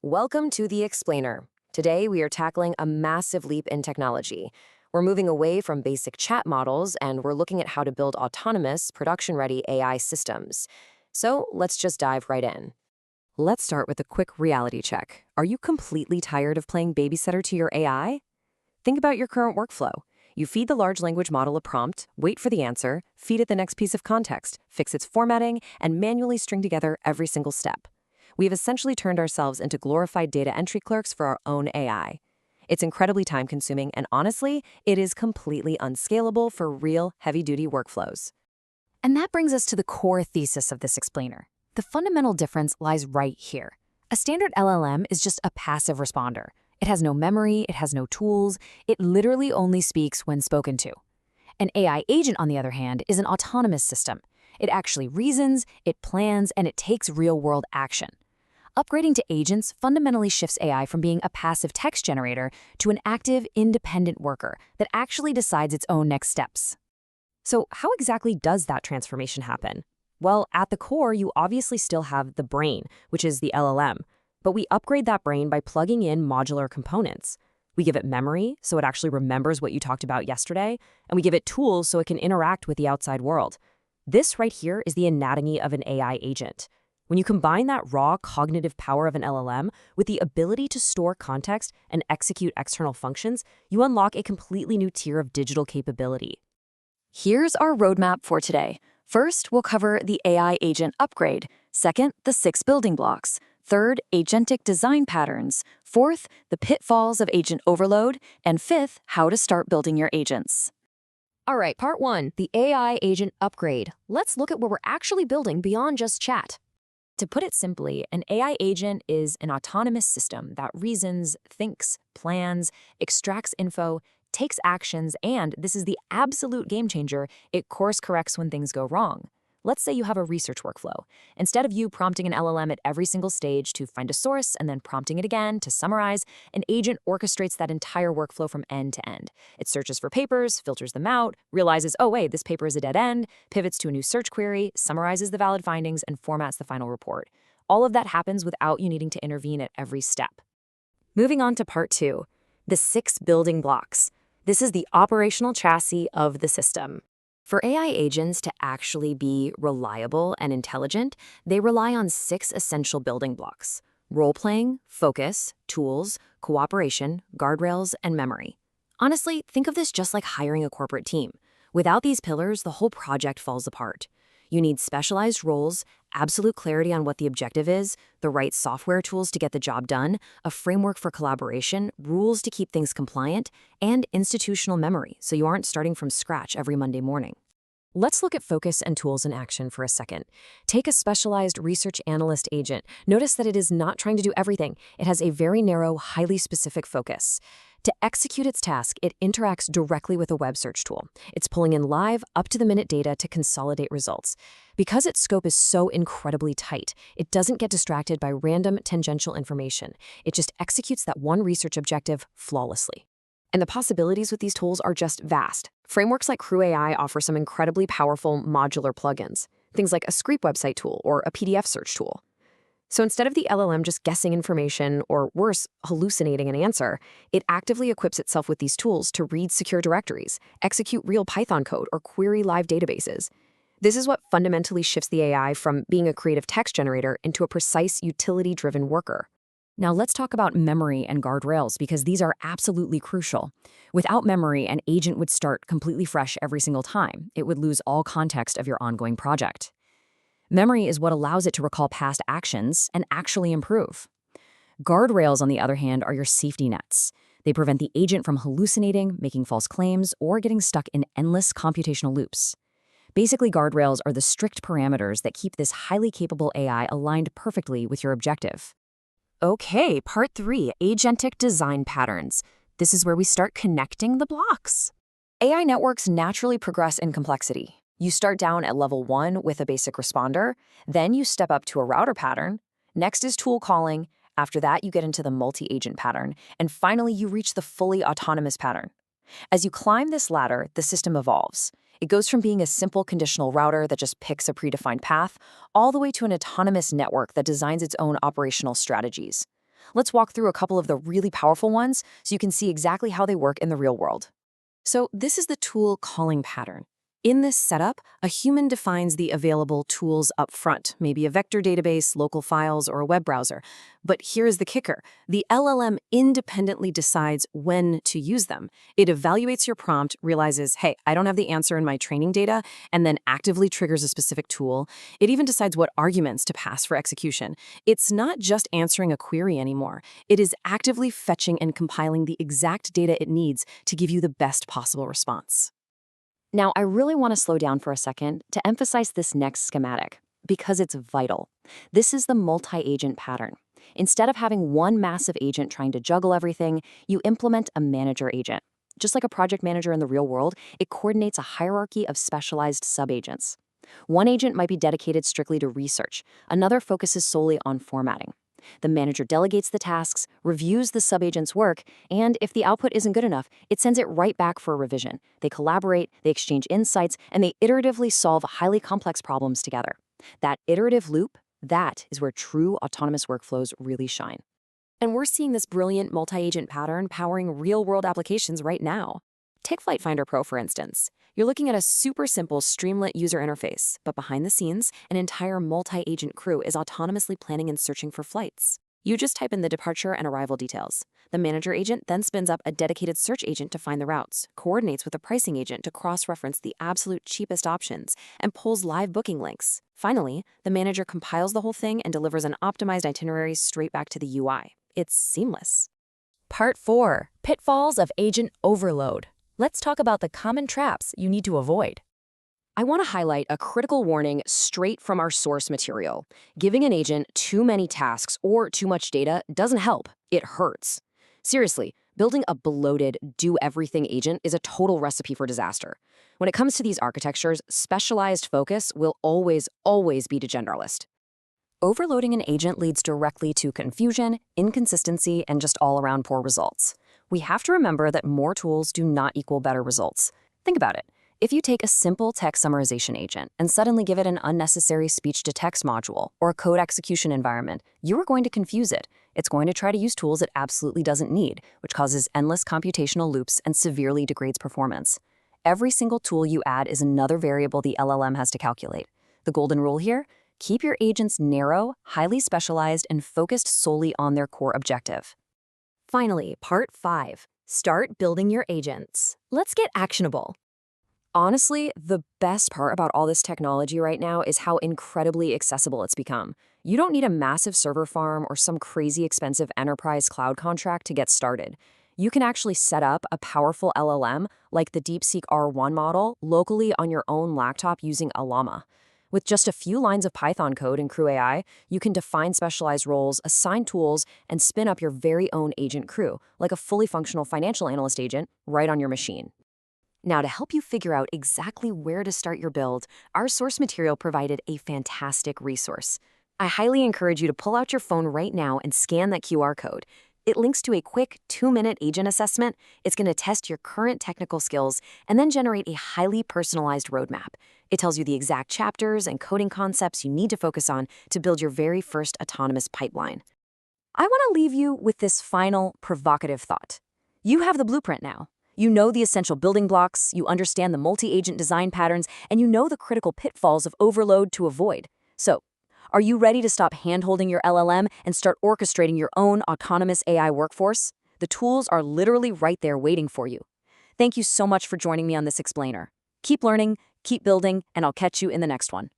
Welcome to The Explainer. Today, we are tackling a massive leap in technology. We're moving away from basic chat models, and we're looking at how to build autonomous, production-ready AI systems. So let's just dive right in. Let's start with a quick reality check. Are you completely tired of playing babysitter to your AI? Think about your current workflow. You feed the large language model a prompt, wait for the answer, feed it the next piece of context, fix its formatting, and manually string together every single step. We've essentially turned ourselves into glorified data entry clerks for our own AI. It's incredibly time-consuming, and honestly, it is completely unscalable for real, heavy-duty workflows. And that brings us to the core thesis of this explainer. The fundamental difference lies right here. A standard LLM is just a passive responder. It has no memory, it has no tools, it literally only speaks when spoken to. An AI agent, on the other hand, is an autonomous system. It actually reasons, it plans, and it takes real-world action. Upgrading to agents fundamentally shifts AI from being a passive text generator to an active, independent worker that actually decides its own next steps. So how exactly does that transformation happen? Well, at the core, you obviously still have the brain, which is the LLM, but we upgrade that brain by plugging in modular components. We give it memory, so it actually remembers what you talked about yesterday, and we give it tools so it can interact with the outside world. This right here is the anatomy of an AI agent. When you combine that raw cognitive power of an LLM with the ability to store context and execute external functions, you unlock a completely new tier of digital capability. Here's our roadmap for today. First, we'll cover the AI agent upgrade. Second, the 6 building blocks. Third, agentic design patterns. Fourth, the pitfalls of agent overload. And fifth, how to start building your agents. All right, part 1, the AI agent upgrade. Let's look at what we're actually building beyond just chat. To put it simply, an AI agent is an autonomous system that reasons, thinks, plans, extracts info, takes actions, and, this is the absolute game changer, it course corrects when things go wrong. Let's say you have a research workflow. Instead of you prompting an LLM at every single stage to find a source and then prompting it again to summarize, an agent orchestrates that entire workflow from end to end. It searches for papers, filters them out, realizes, oh wait, this paper is a dead end, pivots to a new search query, summarizes the valid findings, and formats the final report. All of that happens without you needing to intervene at every step. Moving on to part 2, the 6 building blocks. This is the operational chassis of the system. For AI agents to actually be reliable and intelligent, they rely on 6 essential building blocks: role-playing, focus, tools, cooperation, guardrails, and memory. Honestly, think of this just like hiring a corporate team. Without these pillars, the whole project falls apart. You need specialized roles, absolute clarity on what the objective is, the right software tools to get the job done, a framework for collaboration, rules to keep things compliant, and institutional memory, so you aren't starting from scratch every Monday morning. Let's look at focus and tools in action for a second. Take a specialized research analyst agent. Notice that it is not trying to do everything. It has a very narrow, highly specific focus. To execute its task, it interacts directly with a web search tool. It's pulling in live, up-to-the-minute data to consolidate results. Because its scope is so incredibly tight, it doesn't get distracted by random tangential information. It just executes that one research objective flawlessly. And the possibilities with these tools are just vast. Frameworks like Crew AI offer some incredibly powerful modular plugins, things like a Screep website tool or a PDF search tool. So instead of the LLM just guessing information, or worse, hallucinating an answer, it actively equips itself with these tools to read secure directories, execute real Python code, or query live databases. This is what fundamentally shifts the AI from being a creative text generator into a precise, utility-driven worker. Now let's talk about memory and guardrails, because these are absolutely crucial. Without memory, an agent would start completely fresh every single time. It would lose all context of your ongoing project. Memory is what allows it to recall past actions and actually improve. Guardrails, on the other hand, are your safety nets. They prevent the agent from hallucinating, making false claims, or getting stuck in endless computational loops. Basically, guardrails are the strict parameters that keep this highly capable AI aligned perfectly with your objective. Okay, part 3, agentic design patterns. This is where we start connecting the blocks. AI networks naturally progress in complexity. You start down at level 1 with a basic responder, then you step up to a router pattern, next is tool calling, after that you get into the multi-agent pattern, and finally you reach the fully autonomous pattern. As you climb this ladder, the system evolves. It goes from being a simple conditional router that just picks a predefined path, all the way to an autonomous network that designs its own operational strategies. Let's walk through a couple of the really powerful ones so you can see exactly how they work in the real world. So this is the tool calling pattern. In this setup, a human defines the available tools up front, maybe a vector database, local files, or a web browser. But here's the kicker. The LLM independently decides when to use them. It evaluates your prompt, realizes, hey, I don't have the answer in my training data, and then actively triggers a specific tool. It even decides what arguments to pass for execution. It's not just answering a query anymore. It is actively fetching and compiling the exact data it needs to give you the best possible response. Now, I really want to slow down for a second to emphasize this next schematic, because it's vital. This is the multi-agent pattern. Instead of having one massive agent trying to juggle everything, you implement a manager agent. Just like a project manager in the real world, it coordinates a hierarchy of specialized sub-agents. One agent might be dedicated strictly to research. Another focuses solely on formatting. The manager delegates the tasks, reviews the sub-agent's work, and if the output isn't good enough, it sends it right back for a revision. They collaborate, they exchange insights, and they iteratively solve highly complex problems together. That iterative loop, that is where true autonomous workflows really shine. And we're seeing this brilliant multi-agent pattern powering real-world applications right now. Take Flight Finder Pro, for instance. You're looking at a super simple Streamlit user interface, but behind the scenes, an entire multi-agent crew is autonomously planning and searching for flights. You just type in the departure and arrival details. The manager agent then spins up a dedicated search agent to find the routes, coordinates with a pricing agent to cross-reference the absolute cheapest options, and pulls live booking links. Finally, the manager compiles the whole thing and delivers an optimized itinerary straight back to the UI. It's seamless. Part 4. Pitfalls of Agent Overload. Let's talk about the common traps you need to avoid. I want to highlight a critical warning straight from our source material. Giving an agent too many tasks or too much data doesn't help. It hurts. Seriously, building a bloated, do-everything agent is a total recipe for disaster. When it comes to these architectures, specialized focus will always be generalist. Overloading an agent leads directly to confusion, inconsistency, and just all-around poor results. We have to remember that more tools do not equal better results. Think about it. If you take a simple text summarization agent and suddenly give it an unnecessary speech-to-text module or a code execution environment, you are going to confuse it. It's going to try to use tools it absolutely doesn't need, which causes endless computational loops and severely degrades performance. Every single tool you add is another variable the LLM has to calculate. The golden rule here? Keep your agents narrow, highly specialized, and focused solely on their core objective. Finally, Part 5. Start building your agents. Let's get actionable. Honestly, the best part about all this technology right now is how incredibly accessible it's become. You don't need a massive server farm or some crazy expensive enterprise cloud contract to get started. You can actually set up a powerful LLM like the DeepSeek R1 model locally on your own laptop using a llama. With just a few lines of Python code in Crew AI, you can define specialized roles, assign tools, and spin up your very own agent crew, like a fully functional financial analyst agent, right on your machine. Now, to help you figure out exactly where to start your build, our source material provided a fantastic resource. I highly encourage you to pull out your phone right now and scan that QR code. It links to a quick 2-minute agent assessment. It's going to test your current technical skills and then generate a highly personalized roadmap. It tells you the exact chapters and coding concepts you need to focus on to build your very first autonomous pipeline. I want to leave you with this final provocative thought. You have the blueprint now. You know the essential building blocks, you understand the multi-agent design patterns, and you know the critical pitfalls of overload to avoid. So, are you ready to stop hand-holding your LLM and start orchestrating your own autonomous AI workforce? The tools are literally right there waiting for you. Thank you so much for joining me on this explainer. Keep learning, keep building, and I'll catch you in the next one.